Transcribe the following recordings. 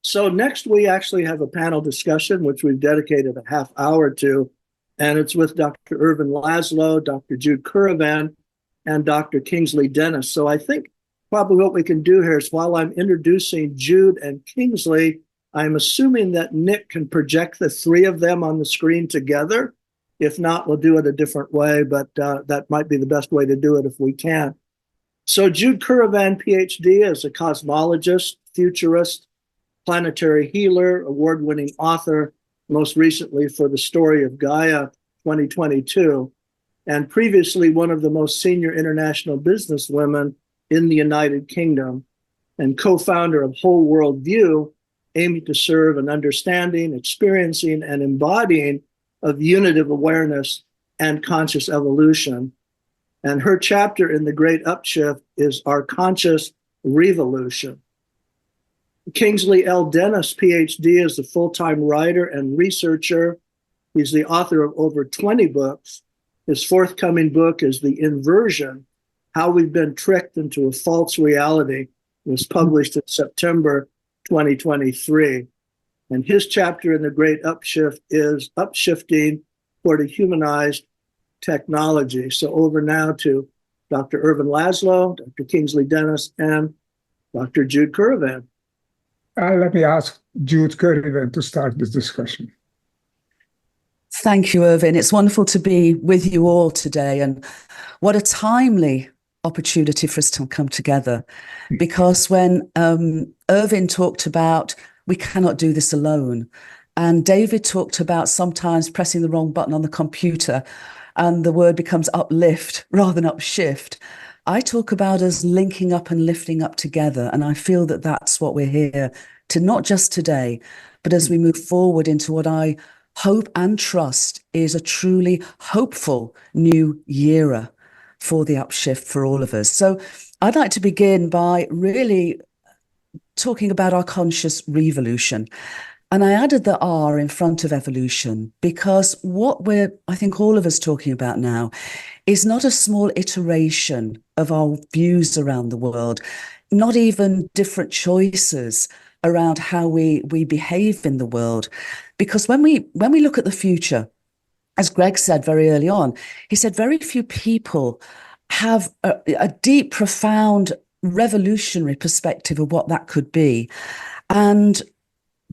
So next we actually have a panel discussion, which we've dedicated a half hour to, and it's with Dr. Ervin Laszlo, Dr. Jude Currivan, and Dr. Kingsley Dennis. So I think probably what we can do here is while I'm introducing Jude and Kingsley, I'm assuming that Nick can project the three of them on the screen together. If not, we'll do it a different way, but that might be the best way to do it if we can. So Jude Currivan, PhD, is a cosmologist, futurist, planetary healer, award-winning author, most recently for The Story of Gaia 2022, and previously one of the most senior international businesswomen in the United Kingdom, and co-founder of Whole World View, aiming to serve an understanding, experiencing, and embodying of unitive awareness and conscious evolution. And her chapter in The Great Upshift is Our Conscious Revolution. Kingsley L. Dennis, PhD, is a full-time writer and researcher. He's the author of over 20 books. His forthcoming book is The Inversion, How We've Been Tricked into a False Reality. It was published in September 2023. And his chapter in The Great Upshift is Upshifting toward a Humanized Technology. So over now to Dr. Ervin Laszlo, Dr. Kingsley Dennis, and Dr. Jude Currivan. Let me ask Jude Currivan to start this discussion. Thank you, Ervin. It's wonderful to be with you all today. And what a timely opportunity for us to come together. Because when Ervin talked about we cannot do this alone, and David talked about sometimes pressing the wrong button on the computer and the word becomes uplift rather than upshift, I talk about us linking up and lifting up together. And I feel that that's what we're here to, not just today, but as we move forward into what I hope and trust is a truly hopeful new era for the upshift for all of us. So I'd like to begin by really talking about our conscious revolution. And I added the R in front of evolution because what I think all of us talking about now is not a small iteration of our views around the world, not even different choices around how we behave in the world. Because when we look at the future, as Greg said very early on, he said very few people have a deep, profound, revolutionary perspective of what that could be. And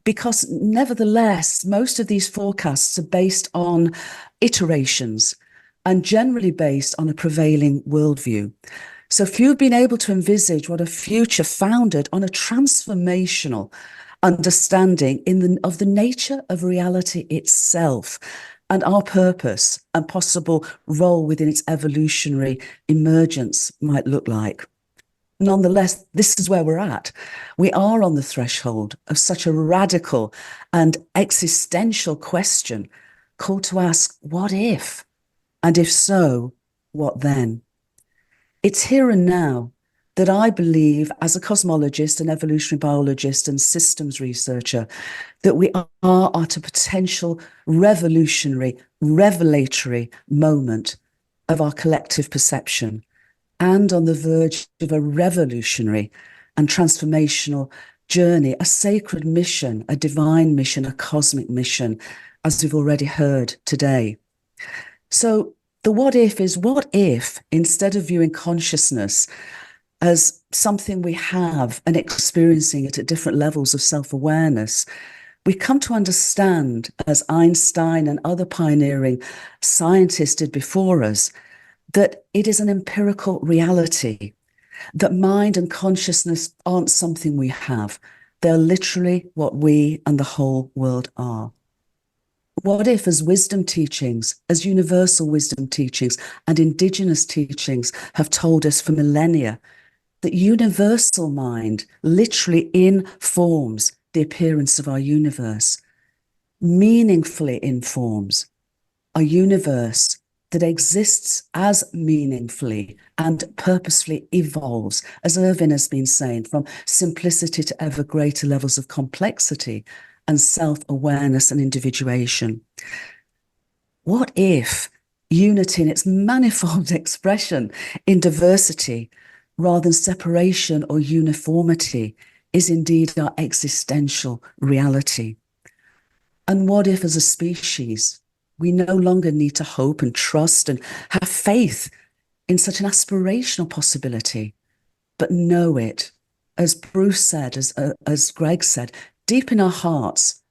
because nevertheless, most of these forecasts are based on iterations and generally based on a prevailing worldview. So few have been able to envisage what a future founded on a transformational understanding of the nature of reality itself and our purpose and possible role within its evolutionary emergence might look like. Nonetheless, this is where we're at. We are on the threshold of such a radical and existential question called to ask, what if? And if so, what then? It's here and now that I believe, as a cosmologist, an evolutionary biologist and systems researcher, that we are at a potential revolutionary, revelatory moment of our collective perception, and on the verge of a revolutionary and transformational journey, a sacred mission, a divine mission, a cosmic mission, as we've already heard today. So the what if is, what if, instead of viewing consciousness as something we have and experiencing it at different levels of self-awareness, we come to understand, as Einstein and other pioneering scientists did before us, that it is an empirical reality, that mind and consciousness aren't something we have. They're literally what we and the whole world are. What if, as wisdom teachings, as universal wisdom teachings and indigenous teachings have told us for millennia, that universal mind literally informs the appearance of our universe, meaningfully informs a universe that exists as meaningfully and purposefully evolves, as Ervin has been saying, from simplicity to ever greater levels of complexity and self-awareness and individuation. What if unity in its manifold expression in diversity, rather than separation or uniformity, is indeed our existential reality? And what if, as a species, we no longer need to hope and trust and have faith in such an aspirational possibility, but know it, as Bruce said, as Greg said, deep in our hearts,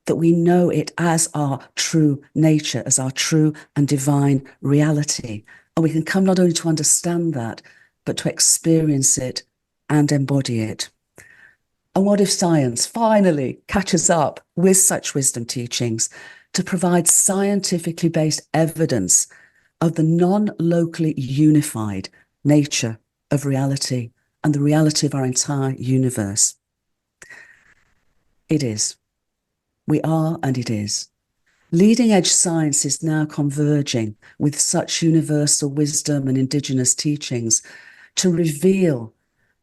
that we know it as our true nature, as our true and divine reality. And we can come not only to understand that, but to experience it and embody it. And what if science finally catches up with such wisdom teachings to provide scientifically based evidence of the non-locally unified nature of reality and the reality of our entire universe? It is. We are, and it is. Leading edge science is now converging with such universal wisdom and indigenous teachings to reveal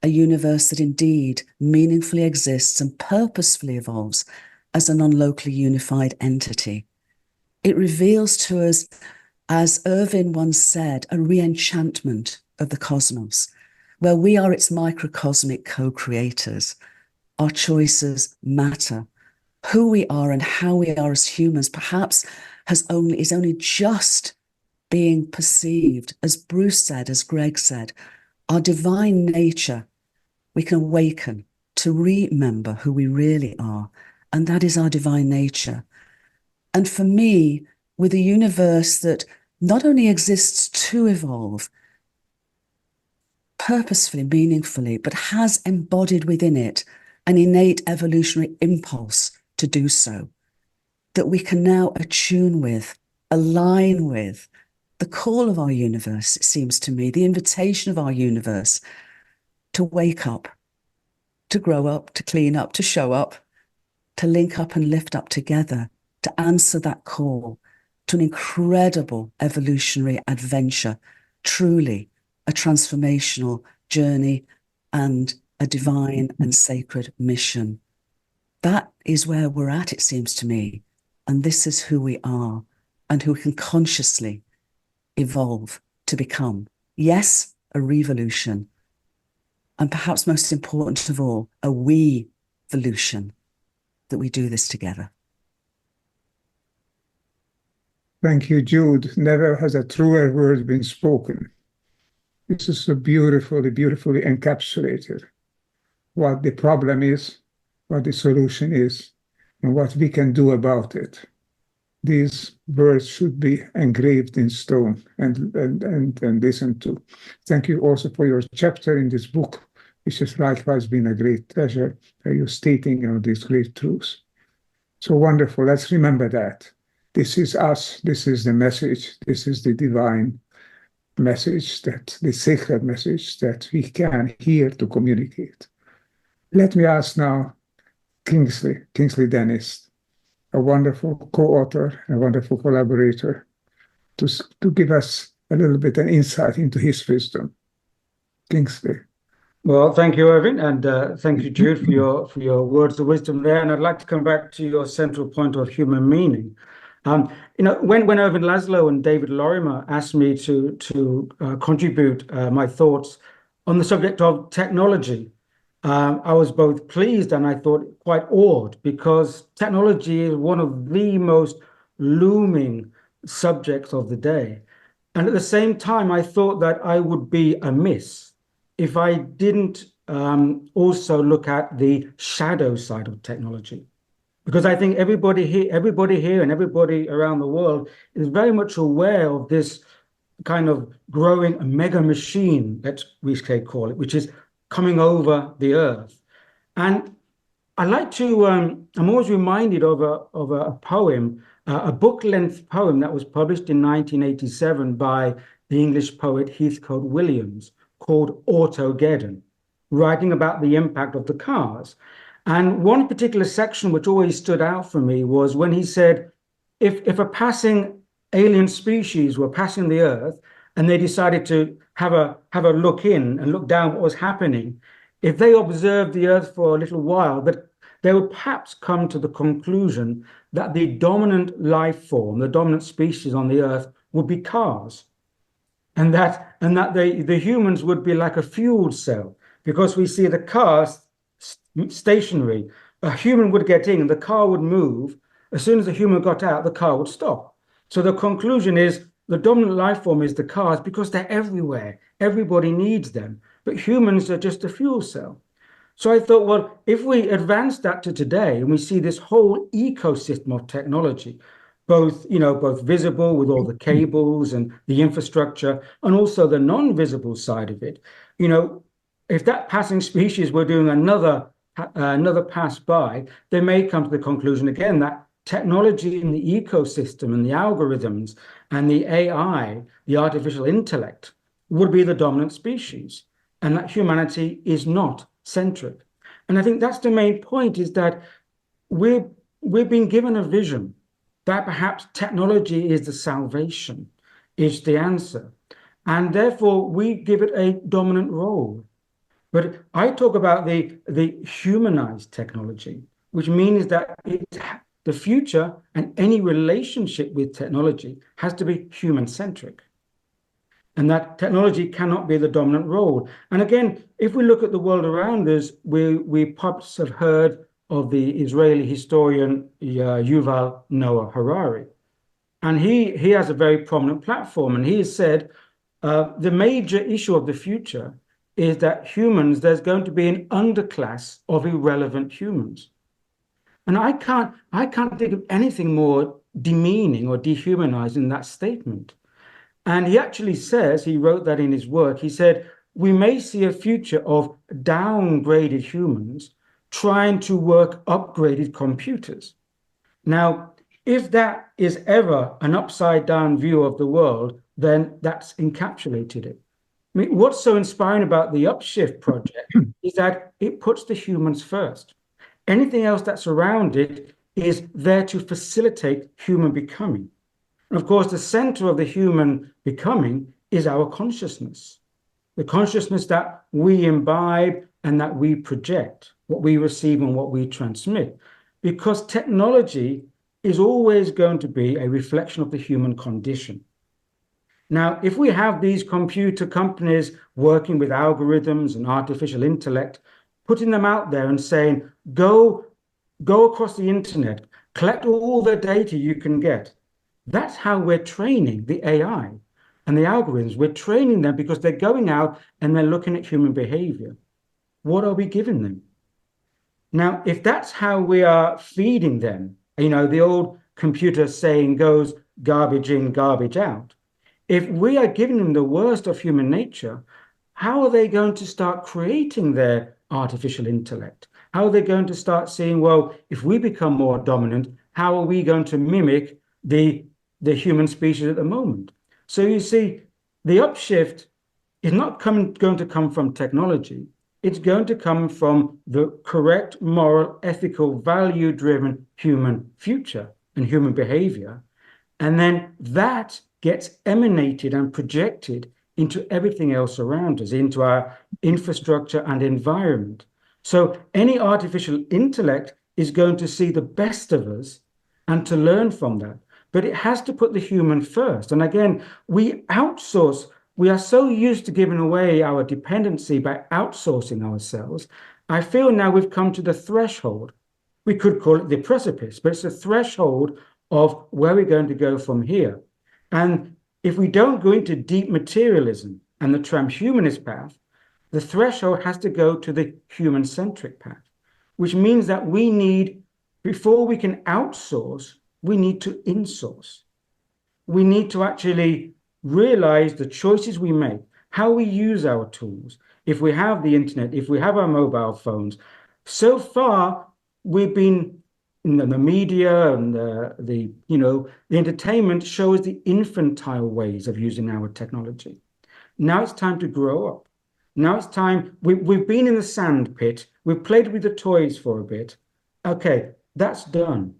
a universe that indeed meaningfully exists and purposefully evolves as a non-locally unified entity. It reveals to us, as Ervin once said, a re-enchantment of the cosmos, where we are its microcosmic co-creators. Our choices matter. Who we are and how we are as humans perhaps is only just being perceived. As Bruce said, as Greg said, our divine nature, we can awaken to remember who we really are, and that is our divine nature. And for me, with a universe that not only exists to evolve purposefully, meaningfully, but has embodied within it an innate evolutionary impulse to do so, that we can now attune with, align with the call of our universe, it seems to me, the invitation of our universe to wake up, to grow up, to clean up, to show up, to link up and lift up together, to answer that call to an incredible evolutionary adventure, truly a transformational journey and a divine and sacred mission. That is where we're at, it seems to me. And this is who we are and who we can consciously evolve to become. Yes, a revolution. And perhaps most important of all, a we-volution, that we do this together. Thank you, Jude. Never has a truer word been spoken. This is so beautifully encapsulated what the problem is, what the solution is, and what we can do about it. These words should be engraved in stone and listened to. Thank you also for your chapter in this book, which has likewise been a great pleasure, you stating these great truths. So wonderful. Let's remember that. This is us. This is the message. This is the divine message, that the sacred message that we can hear to communicate. Let me ask now Kingsley Dennis, a wonderful co-author, a wonderful collaborator, to give us a little bit an insight into his wisdom. Kingsley. Well, thank you, Ervin, and thank you, Jude, for your words of wisdom there. And I'd like to come back to your central point of human meaning. When Ervin Laszlo and David Lorimer asked me to contribute my thoughts on the subject of technology, I was both pleased and I thought quite awed, because technology is one of the most looming subjects of the day. And at the same time, I thought that I would be amiss if I didn't also look at the shadow side of technology. Because I think everybody here and everybody around the world is very much aware of this kind of growing mega machine, that we can call it, which is coming over the earth. And I like to, I'm always reminded of a poem, a book-length poem that was published in 1987 by the English poet Heathcote Williams, called Autogeddon, writing about the impact of the cars. And one particular section which always stood out for me was when he said, if a passing alien species were passing the earth and they decided to have a look in and look down what was happening, if they observed the earth for a little while, that they would perhaps come to the conclusion that the dominant life form, the dominant species on the earth, would be cars. And that the humans would be like a fuel cell, because we see the cars stationary. A human would get in and the car would move. As soon as the human got out, the car would stop. So the conclusion is the dominant life form is the cars because they're everywhere. Everybody needs them. But humans are just a fuel cell. So I thought, well, if we advance that to today and we see this whole ecosystem of technology, both visible with all the cables and the infrastructure, and also the non-visible side of it, if that passing species were doing another pass by, they may come to the conclusion again that technology in the ecosystem and the algorithms and the AI, the artificial intellect, would be the dominant species, and that humanity is not centric. And I think that's the main point, is that we've been given a vision that perhaps technology is the salvation, is the answer. And therefore, we give it a dominant role. But I talk about the humanized technology, which means that the future and any relationship with technology has to be human-centric. And that technology cannot be the dominant role. And again, if we look at the world around us, we perhaps have heard of the Israeli historian Yuval Noah Harari. And he has a very prominent platform. And he has said the major issue of the future is that there's going to be an underclass of irrelevant humans. And I can't think of anything more demeaning or dehumanizing than that statement. And he actually says, he wrote that in his work, he said, we may see a future of downgraded humans trying to work upgraded computers. Now, if that is ever an upside down view of the world, then that's encapsulated it. I mean, what's so inspiring about the Upshift project is that it puts the humans first. Anything else that's around it is there to facilitate human becoming. And of course, the center of the human becoming is our consciousness, the consciousness that we imbibe and that we project, what we receive and what we transmit, because technology is always going to be a reflection of the human condition. Now, if we have these computer companies working with algorithms and artificial intellect, putting them out there and saying, go across the internet, collect all the data you can get. That's how we're training the AI and the algorithms. We're training them because they're going out and they're looking at human behavior. What are we giving them? Now, if that's how we are feeding them, the old computer saying goes garbage in, garbage out. If we are giving them the worst of human nature, how are they going to start creating their artificial intellect? How are they going to start seeing, well, if we become more dominant, how are we going to mimic the human species at the moment? So you see, the upshift is not going to come from technology. It's going to come from the correct, moral, ethical, value-driven human future and human behavior. And then that gets emanated and projected into everything else around us, into our infrastructure and environment. So any artificial intellect is going to see the best of us and to learn from that. But it has to put the human first. And again, we outsource. We are so used to giving away our dependency by outsourcing ourselves. I feel now we've come to the threshold. We could call it the precipice, but it's a threshold of where we're going to go from here. And if we don't go into deep materialism and the transhumanist path, the threshold has to go to the human-centric path, which means that we need, before we can outsource, we need to insource. We need to actually realize the choices we make, how we use our tools. If we have the internet, if we have our mobile phones, so far we've been in the media and the entertainment shows the infantile ways of using our technology. Now it's time to grow up. Now it's time. We've been in the sand pit. We've played with the toys for a bit. Okay, that's done.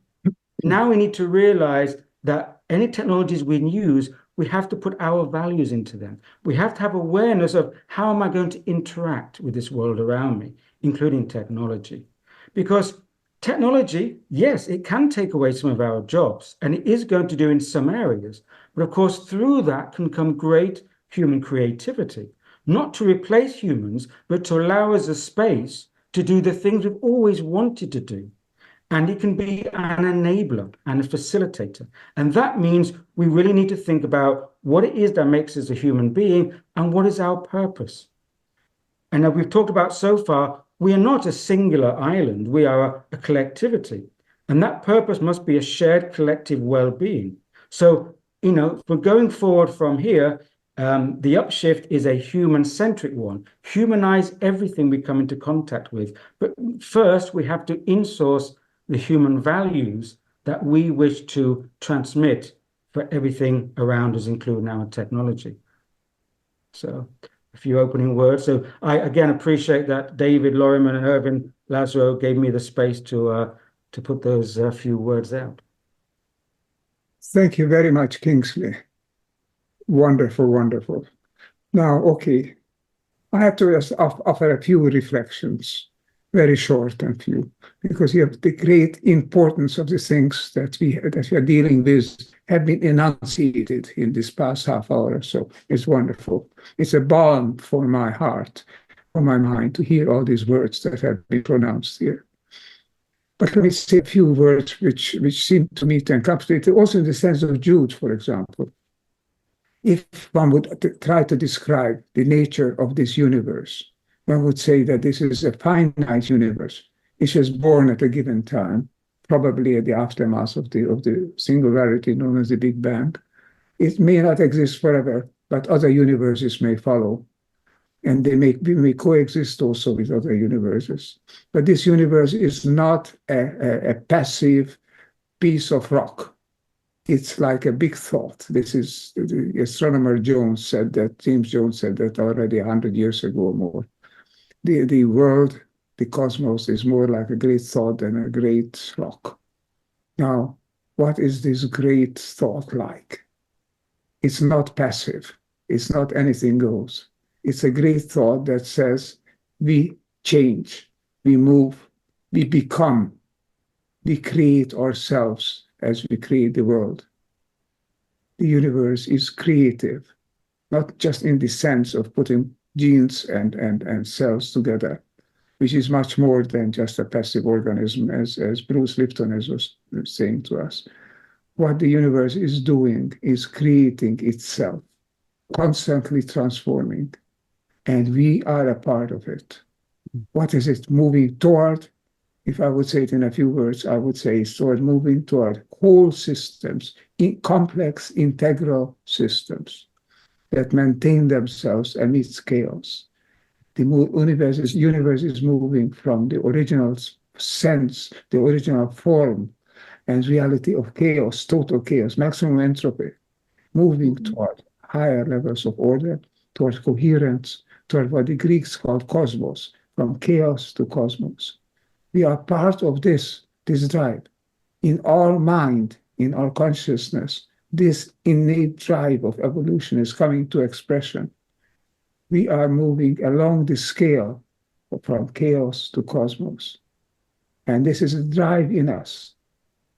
Now we need to realize that any technologies we use, we have to put our values into them. We have to have awareness of how am I going to interact with this world around me, including technology. Because technology, yes, it can take away some of our jobs, and it is going to do in some areas. But of course, through that can come great human creativity, not to replace humans, but to allow us a space to do the things we've always wanted to do. And it can be an enabler and a facilitator. And that means we really need to think about what it is that makes us a human being and what is our purpose. And as we've talked about so far, we are not a singular island, we are a collectivity. And that purpose must be a shared collective well-being. So, for going forward from here, the upshift is a human-centric one. Humanize everything we come into contact with. But first, we have to insource the human values that we wish to transmit for everything around us, including our technology. So a few opening words. So I again appreciate that David Lorimer and Ervin Laszlo gave me the space to put those few words out. Thank you very much, Kingsley. Wonderful, wonderful. Now, okay, I have to just offer a few reflections, very short and few, because you have the great importance of the things that we are dealing with have been enunciated in this past half hour or so. It's wonderful. It's a balm for my heart, for my mind, to hear all these words that have been pronounced here. But let me say a few words which seem to me to encapsulate it, also in the sense of Jude, for example. If one would try to describe the nature of this universe, one would say that this is a finite universe. It was born at a given time, probably at the aftermath of the singularity known as the Big Bang. It may not exist forever, but other universes may follow. And they may coexist also with other universes. But this universe is not a passive piece of rock. It's like a big thought. This is, the astronomer Jones said that, James Jones said that already 100 years ago or more. The world, the cosmos, is more like a great thought than a great rock. Now, what is this great thought like? It's not passive. It's not anything goes. It's a great thought that says we change, we move, we become, we create ourselves as we create the world. The universe is creative, not just in the sense of putting genes and cells together, which is much more than just a passive organism, as Bruce Lipton was saying to us. What the universe is doing is creating itself, constantly transforming, and we are a part of it. What is it moving toward? If I would say it in a few words, I would say it's toward moving toward whole systems, complex integral systems that maintain themselves amidst chaos. The universe is moving from the original sense, the original form and reality of chaos, total chaos, maximum entropy, moving toward higher levels of order, toward coherence, toward what the Greeks called cosmos, from chaos to cosmos. We are part of this drive. In our mind, in our consciousness, this innate drive of evolution is coming to expression. We are moving along the scale from chaos to cosmos. And this is a drive in us.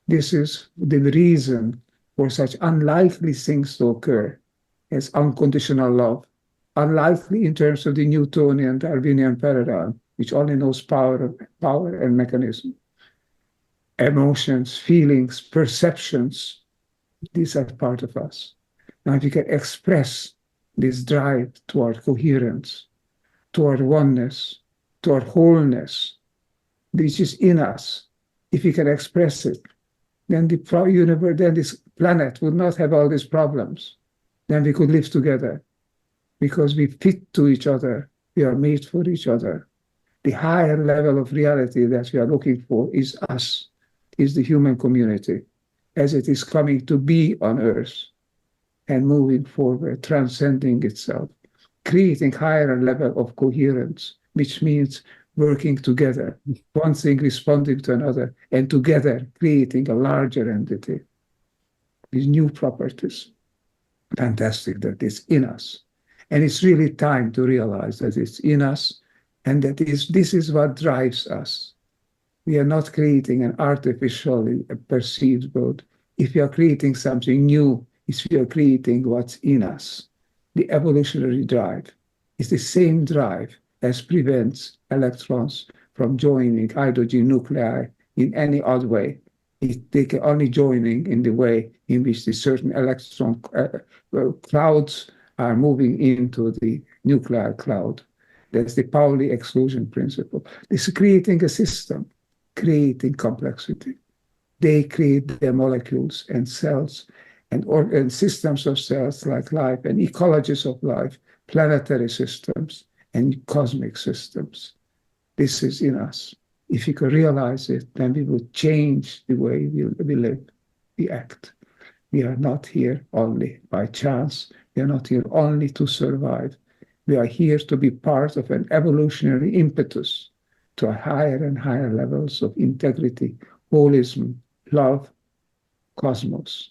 This is the reason for such unlikely things to occur as unconditional love, unlikely in terms of the Newtonian Darwinian paradigm, which only knows power and mechanism. Emotions, feelings, perceptions, these are part of us. Now, if we can express this drive toward coherence, toward oneness, toward wholeness, which is in us, if we can express it, then the universe, then this planet would not have all these problems. Then we could live together because we fit to each other. We are made for each other. The higher level of reality that we are looking for is us, is the human community, as it is coming to be on Earth and moving forward, transcending itself, creating higher level of coherence, which means working together, one thing responding to another, and together creating a larger entity with new properties. Fantastic that it's in us. And it's really time to realize that it's in us and that this is what drives us. We are not creating an artificially perceived world. If we are creating something new, it's we are creating what's in us. The evolutionary drive is the same drive as prevents electrons from joining hydrogen nuclei in any odd way. They can only joining in the way in which the certain electron clouds are moving into the nuclear cloud. That's the Pauli exclusion principle. It's creating a system, creating complexity. They create their molecules and cells and systems of cells like life and ecologies of life, planetary systems and cosmic systems. This is in us. If you can realize it, then we will change the way we live, we act. We are not here only by chance. We are not here only to survive. We are here to be part of an evolutionary impetus to higher and higher levels of integrity, holism, love, cosmos.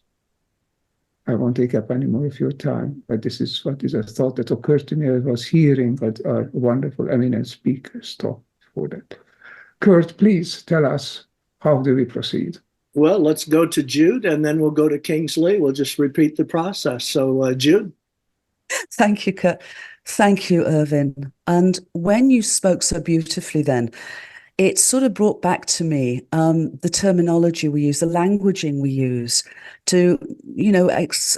I won't take up any more of your time, but this is what is a thought that occurred to me. I was hearing what our wonderful eminent speakers talk for that. Kurt, please tell us, how do we proceed? Well, let's go to Jude, and then we'll go to Kingsley. We'll just repeat the process. So, Jude. Thank you, Kurt. Thank you, Ervin. And when you spoke so beautifully then, it sort of brought back to me the terminology we use, the languaging we use to,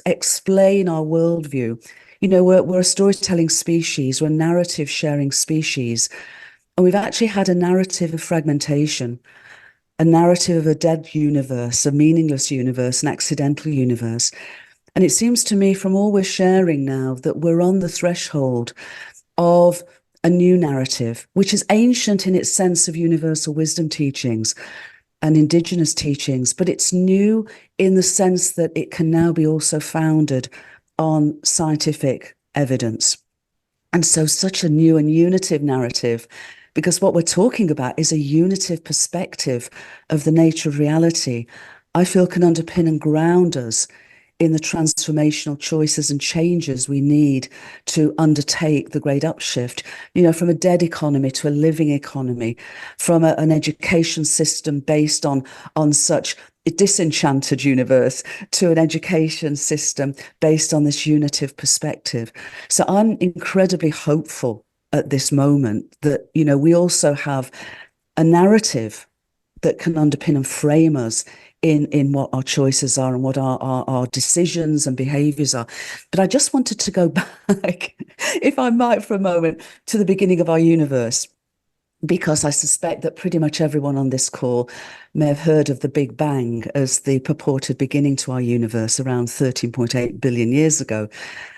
explain our worldview. We're a storytelling species, we're a narrative sharing species. And we've actually had a narrative of fragmentation, a narrative of a dead universe, a meaningless universe, an accidental universe. And it seems to me from all we're sharing now that we're on the threshold of a new narrative, which is ancient in its sense of universal wisdom teachings and indigenous teachings, but it's new in the sense that it can now be also founded on scientific evidence. And so such a new and unitive narrative, because what we're talking about is a unitive perspective of the nature of reality, I feel can underpin and ground us in the transformational choices and changes we need to undertake the great upshift, from a dead economy to a living economy, from an education system based on such a disenchanted universe to an education system based on this unitive perspective. So I'm incredibly hopeful at this moment that, we also have a narrative that can underpin and frame us in what our choices are and what our decisions and behaviors are. But I just wanted to go back, if I might, for a moment, to the beginning of our universe, because I suspect that pretty much everyone on this call may have heard of the Big Bang as the purported beginning to our universe around 13.8 billion years ago.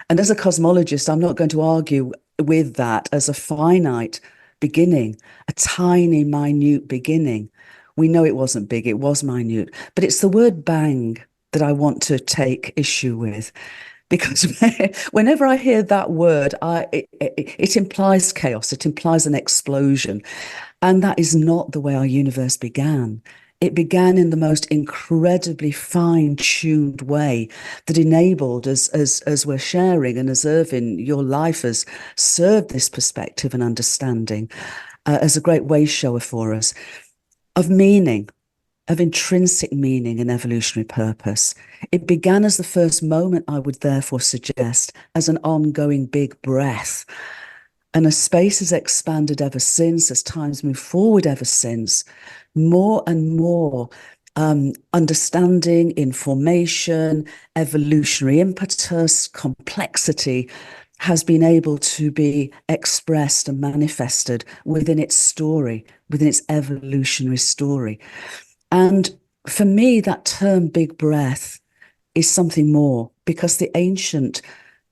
And as a cosmologist, I'm not going to argue with that as a finite beginning, a tiny, minute beginning. We know it wasn't big, it was minute. But it's the word bang that I want to take issue with. Because whenever I hear that word, it implies chaos, it implies an explosion. And that is not the way our universe began. It began in the most incredibly fine-tuned way that enabled us, as we're sharing, and as Ervin, your life has served this perspective and understanding as a great way shower for us, of meaning, of intrinsic meaning and evolutionary purpose. It began as the first moment, I would therefore suggest, as an ongoing big breath. And as space has expanded ever since, as time's moved forward ever since, more and more understanding, information, evolutionary impetus, complexity has been able to be expressed and manifested within its story, within its evolutionary story. And for me, that term big breath is something more, because the ancient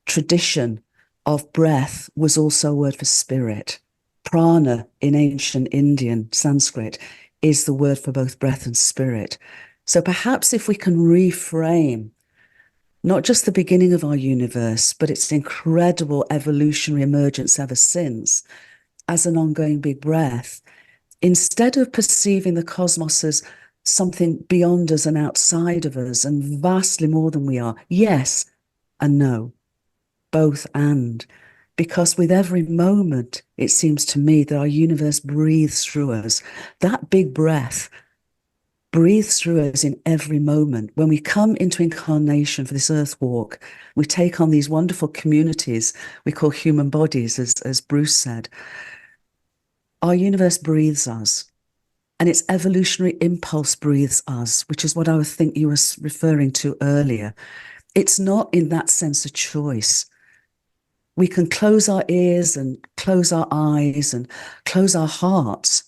tradition of breath was also a word for spirit. Prana in ancient Indian Sanskrit is the word for both breath and spirit. So perhaps if we can reframe not just the beginning of our universe, but its incredible evolutionary emergence ever since, as an ongoing big breath, instead of perceiving the cosmos as something beyond us and outside of us and vastly more than we are, yes and no, both and. Because with every moment, it seems to me that our universe breathes through us. That big breath breathes through us in every moment. When we come into incarnation for this earth walk, we take on these wonderful communities we call human bodies, as Bruce said. Our universe breathes us, and its evolutionary impulse breathes us, which is what I think you were referring to earlier. It's not in that sense a choice. We can close our ears and close our eyes and close our hearts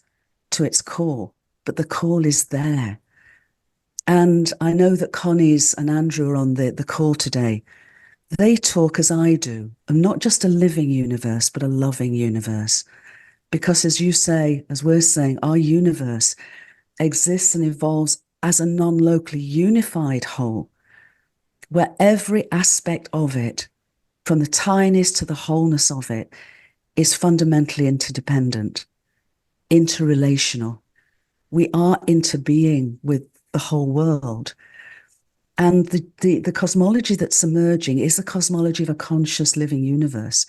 to its call, but the call is there. And I know that Connie's and Andrew are on the call today. They talk as I do, of not just a living universe, but a loving universe. Because as you say, as we're saying, our universe exists and evolves as a non-locally unified whole, where every aspect of it, from the tiniest to the wholeness of it, is fundamentally interdependent, interrelational. We are interbeing with the whole world. And the cosmology that's emerging is the cosmology of a conscious living universe,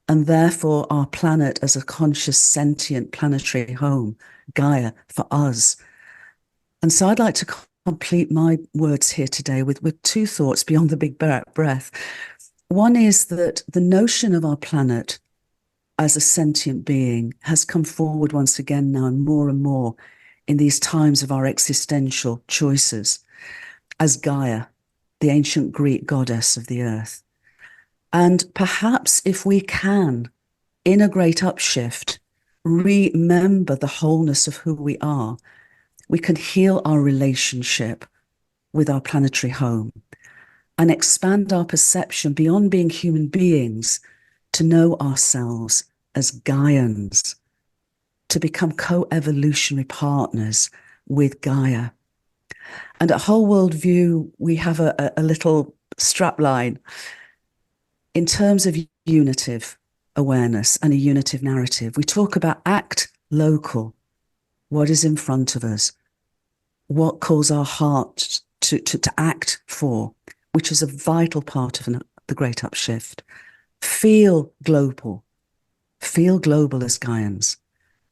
and therefore our planet as a conscious, sentient planetary home, Gaia, for us. And so I'd like to complete my words here today with two thoughts beyond the big breath. One is that the notion of our planet as a sentient being has come forward once again now and more in these times of our existential choices as Gaia, the ancient Greek goddess of the earth. And perhaps if we can, in a great upshift, remember the wholeness of who we are, we can heal our relationship with our planetary home and expand our perception beyond being human beings to know ourselves as Gaians, to become co-evolutionary partners with Gaia. And at Whole World View, we have a little strapline in terms of unitive awareness and a unitive narrative. We talk about act local, what is in front of us, what calls our heart to act for, which is a vital part of the Great Upshift. Feel global as Gaians,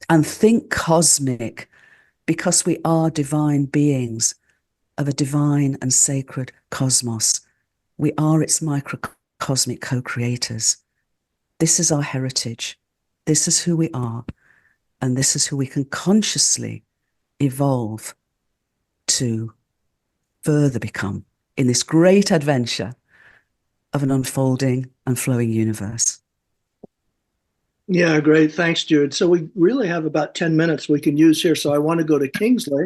and think cosmic, because we are divine beings of a divine and sacred cosmos. We are its microcosmic co-creators. This is our heritage. This is who we are. And this is who we can consciously evolve to further become in this great adventure of an unfolding and flowing universe. Yeah, great. Thanks, Jude. So we really have about 10 minutes we can use here. So I want to go to Kingsley,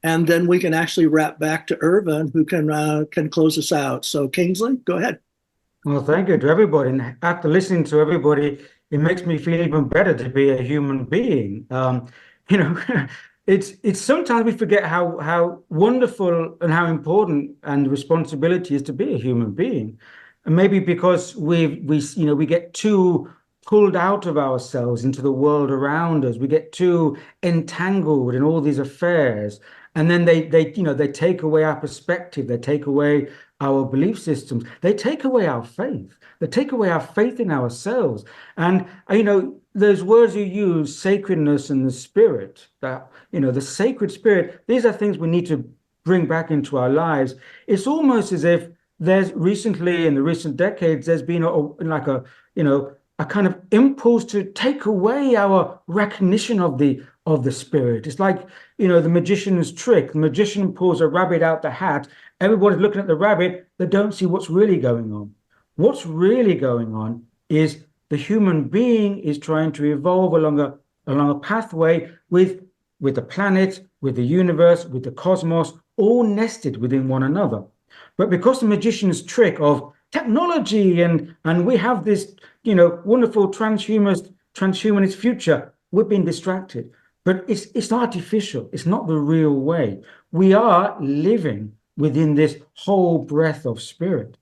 and then we can actually wrap back to Ervin, who can close us out. So Kingsley, go ahead. Well, thank you to everybody. And after listening to everybody, it makes me feel even better to be a human being. You know, it's sometimes we forget how wonderful and how important and responsibility is to be a human being. And maybe because we get too pulled out of ourselves into the world around us, we get too entangled in all these affairs, and then they take away our perspective, they take away our belief systems, they take away our faith, they take away our faith in ourselves. And those words you use, sacredness and the spirit, that the sacred spirit, these are things we need to bring back into our lives. It's almost as if there's recently, in the recent decades, there's been a kind of impulse to take away our recognition of the spirit. It's like, the magician's trick. The magician pulls a rabbit out the hat. Everybody's looking at the rabbit. They don't see what's really going on. What's really going on is the human being is trying to evolve along a pathway with the planet, with the universe, with the cosmos, all nested within one another. But because the magician's trick of technology and we have this wonderful transhumanist future, we've been distracted. But it's artificial. It's not the real way. We are living within this whole breath of spirit.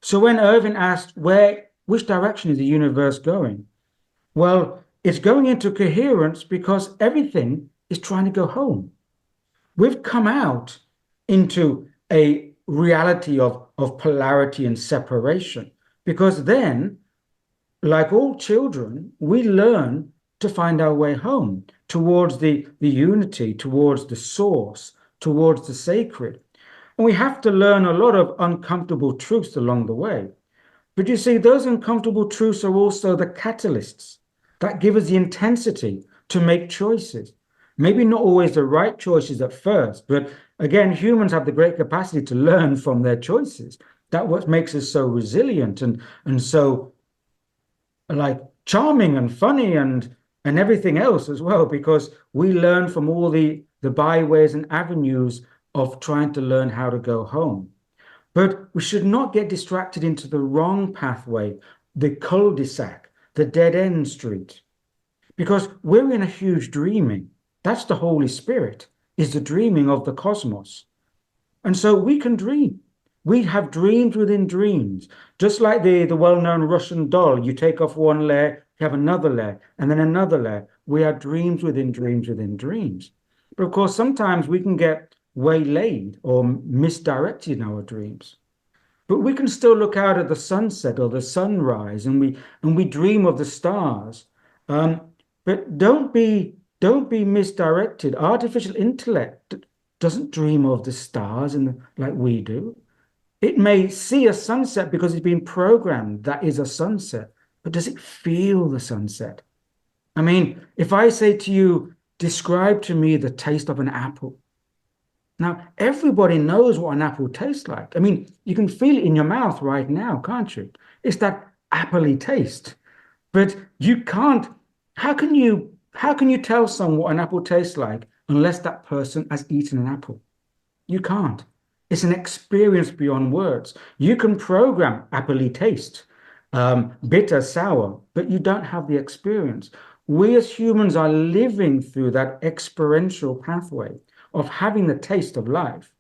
So when Ervin asked which direction is the universe going? Well, it's going into coherence because everything is trying to go home. We've come out into a reality of polarity and separation, because then, like all children, we learn to find our way home towards the unity, towards the source, towards the sacred. And we have to learn a lot of uncomfortable truths along the way. But you see, those uncomfortable truths are also the catalysts that give us the intensity to make choices. Maybe not always the right choices at first, but again, humans have the great capacity to learn from their choices. That's what makes us so resilient and so like charming and funny and everything else as well, because we learn from all the byways and avenues of trying to learn how to go home. But we should not get distracted into the wrong pathway, the cul-de-sac, the dead-end street, because we're in a huge dreaming. That's the Holy Spirit, is the dreaming of the cosmos. And so we can dream. We have dreams within dreams, just like the well-known Russian doll. You take off one layer, you have another layer, and then another layer. We are dreams within dreams within dreams. But of course, sometimes we can get waylaid or misdirected in our dreams. But we can still look out at the sunset or the sunrise, and we dream of the stars. But don't be misdirected. Artificial intellect doesn't dream of the stars like we do. It may see a sunset because it's been programmed that is a sunset, but does it feel the sunset? I mean, if I say to you, describe to me the taste of an apple. Now, everybody knows what an apple tastes like. I mean, you can feel it in your mouth right now, can't you? It's that appley taste. But you can't, how can you tell someone what an apple tastes like unless that person has eaten an apple? You can't. It's an experience beyond words. You can program appley taste, bitter, sour, but you don't have the experience. We as humans are living through that experiential pathway of having the taste of life.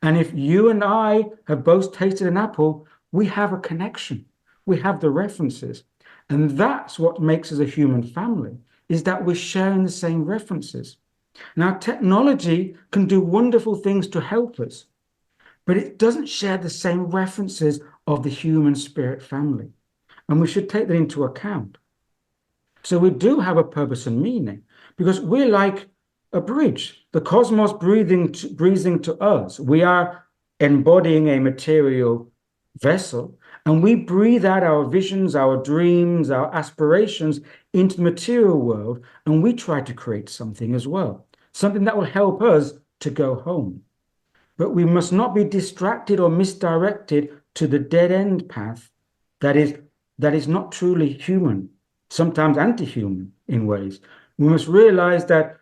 And if you and I have both tasted an apple, we have a connection. We have the references. And that's what makes us a human family, is that we're sharing the same references. Now, technology can do wonderful things to help us, but it doesn't share the same references of the human spirit family. And we should take that into account. So we do have a purpose and meaning, because we're like a bridge, the cosmos breathing to us. We are embodying a material vessel, and we breathe out our visions, our dreams, our aspirations into the material world, and we try to create something as well, something that will help us to go home. But we must not be distracted or misdirected to the dead-end path that is not truly human, sometimes anti-human in ways. We must realize that,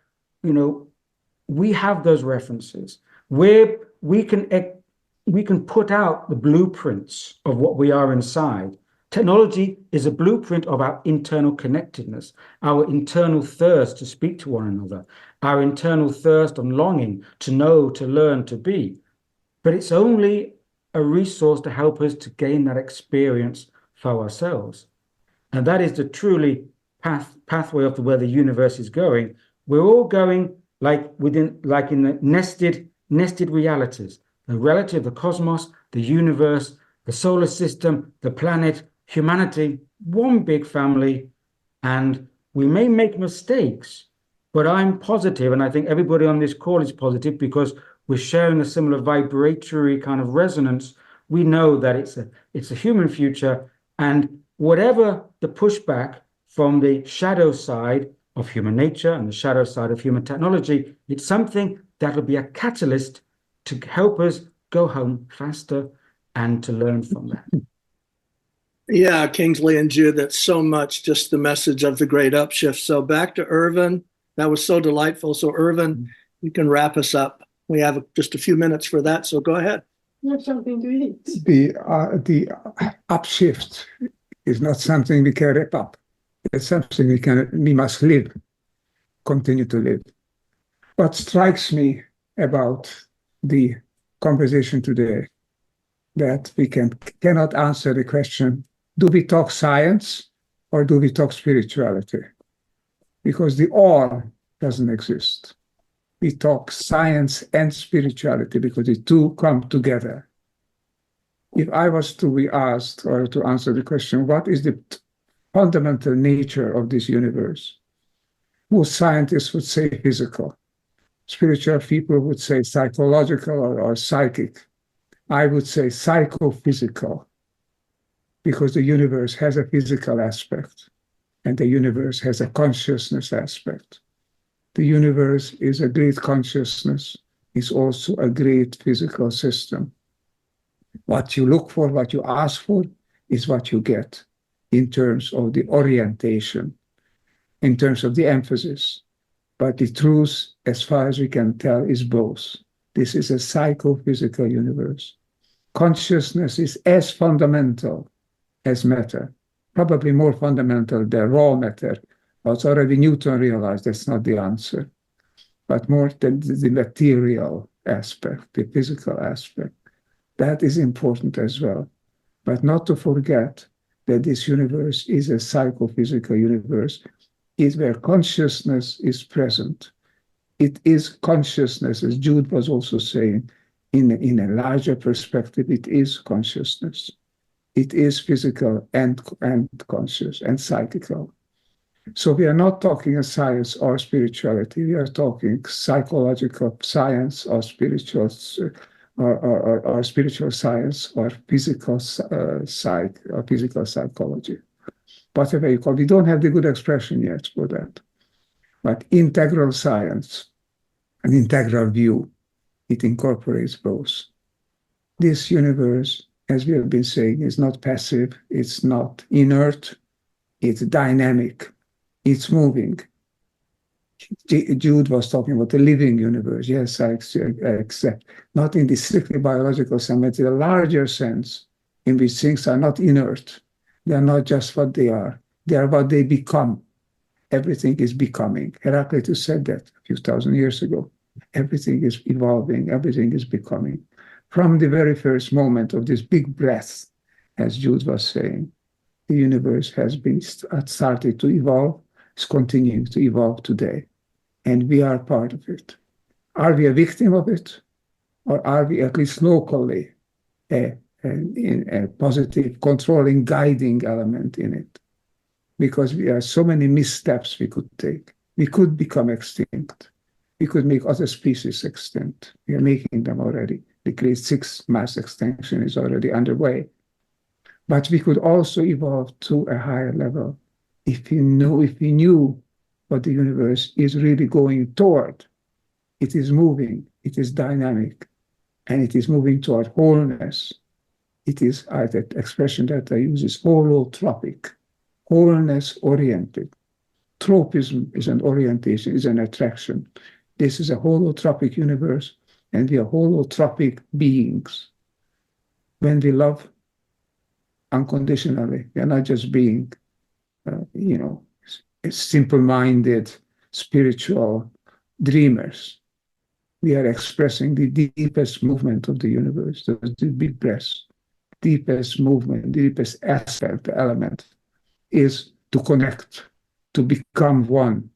we have those references where we can put out the blueprints of what we are inside. Technology is a blueprint of our internal connectedness, our internal thirst to speak to one another, our internal thirst and longing to know, to learn, to be. But it's only a resource to help us to gain that experience for ourselves. And that is the truly pathway of where the universe is going. We're all going like in the nested realities, the reality of the cosmos, the universe, the solar system, the planet, humanity, one big family. And we may make mistakes, but I'm positive, and I think everybody on this call is positive, because we're sharing a similar vibratory kind of resonance. We know that it's a human future, and whatever the pushback from the shadow side of human nature and the shadow side of human technology, it's something that will be a catalyst to help us go home faster and to learn from that. Yeah, Kingsley and Jude, that's so much just the message of the great upshift. So back to Ervin. That was so delightful. So Ervin, you can wrap us up. We have just a few minutes for that, so go ahead. You have something to eat. The upshift is not something we can wrap up. It's something we must live, continue to live. What strikes me about the conversation today, that we cannot answer the question, do we talk science or do we talk spirituality? Because the or doesn't exist. We talk science and spirituality because the two come together. If I was to be asked or to answer the question, what is the fundamental nature of this universe? Most scientists would say physical. Spiritual people would say psychological or psychic. I would say psychophysical, because the universe has a physical aspect and the universe has a consciousness aspect. The universe is a great consciousness, is also a great physical system. What you look for, what you ask for, is what you get in terms of the orientation, in terms of the emphasis. But the truth, as far as we can tell, is both. This is a psychophysical universe. Consciousness is as fundamental as matter, probably more fundamental than raw matter. But already Newton realized that's not the answer, but more than the material aspect, the physical aspect. That is important as well. But not to forget that this universe is a psychophysical universe, is where consciousness is present. It is consciousness, as Jude was also saying, in a larger perspective, it is consciousness. It is physical and conscious and psychical. So we are not talking a science or spirituality. We are talking psychological science or spiritual or spiritual science or physical physical psychology. Whatever you call it. We don't have the good expression yet for that. But integral science, an integral view, it incorporates both. This universe, as we have been saying, is not passive, it's not inert, it's dynamic, it's moving. Jude was talking about the living universe. Yes, I accept. Not in the strictly biological sense, but in a larger sense, in which things are not inert. They are not just what they are what they become. Everything is becoming. Heraclitus said that a few thousand years ago. Everything is evolving, everything is becoming. From the very first moment of this big breath, as Jude was saying, the universe has been started to evolve, is continuing to evolve today. And we are part of it. Are we a victim of it? Or are we at least locally a positive, controlling, guiding element in it? Because we have so many missteps we could take. We could become extinct. We could make other species extinct. We are making them already. The great sixth mass extinction is already underway. But we could also evolve to a higher level if we knew what the universe is really going toward. It is moving, it is dynamic, and it is moving toward wholeness. It is, the expression that I use is holotropic, wholeness-oriented. Tropism is an orientation, is an attraction. This is a holotropic universe, and we are holotropic beings. When we love unconditionally, we are not just being, simple-minded, spiritual dreamers. We are expressing the deepest movement of the universe, the big breath, deepest movement, deepest aspect, element, is to connect, to become one.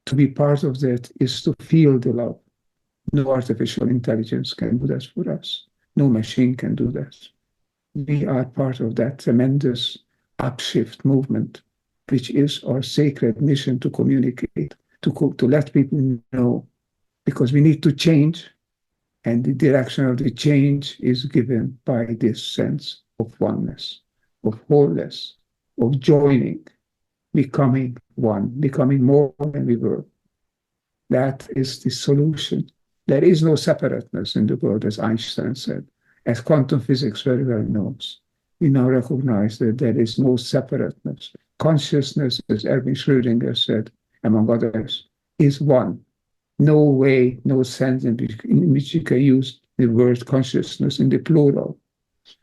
To be part of that is to feel the love. No artificial intelligence can do that for us. No machine can do that. We are part of that tremendous upshift movement, which is our sacred mission to communicate, to let people know, because we need to change, and the direction of the change is given by this sense of oneness, of wholeness, of joining, becoming one, becoming more than we were. That is the solution. There is no separateness in the world, as Einstein said, as quantum physics very well knows. We now recognize that there is no separateness. Consciousness, as Erwin Schrödinger said, among others, is one. No way, no sense in which you can use the word consciousness in the plural.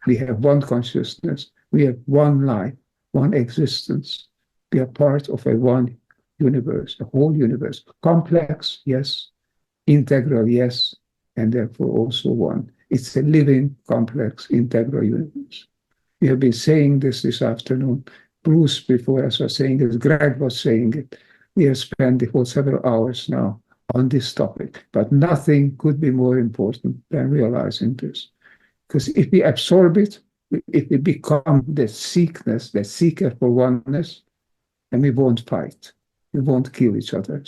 We have one consciousness. We have one life, one existence. We are part of a one universe, a whole universe. Complex, yes. Integral, yes. And therefore also one. It's a living, complex, integral universe. We have been saying this afternoon. Bruce before us was saying it. Greg was saying it. We have spent the whole several hours now on this topic. But nothing could be more important than realizing this. Because if we absorb it, if we become the seeker for oneness, then we won't fight. We won't kill each other.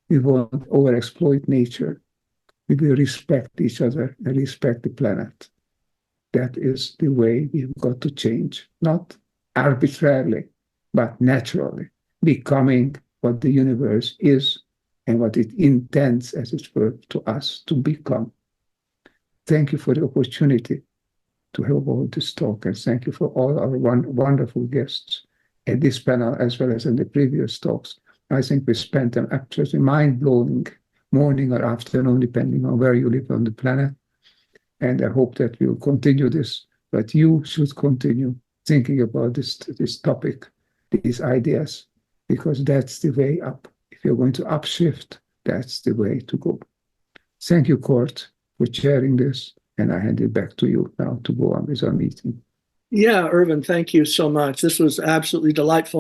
We won't overexploit nature. We will respect each other and respect the planet. That is the way we've got to change, not arbitrarily, but naturally, becoming what the universe is and what it intends, as it were, to us to become. Thank you for the opportunity to have all this talk, and thank you for all our wonderful guests at this panel as well as in the previous talks. I think we spent an absolutely mind-blowing morning or afternoon, depending on where you live on the planet. And I hope that we'll continue this, but you should continue thinking about this topic, these ideas, because that's the way up. If you're going to upshift, that's the way to go. Thank you, Kurt, for sharing this, and I hand it back to you now to go on with our meeting. Yeah, Ervin, thank you so much. This was absolutely delightful.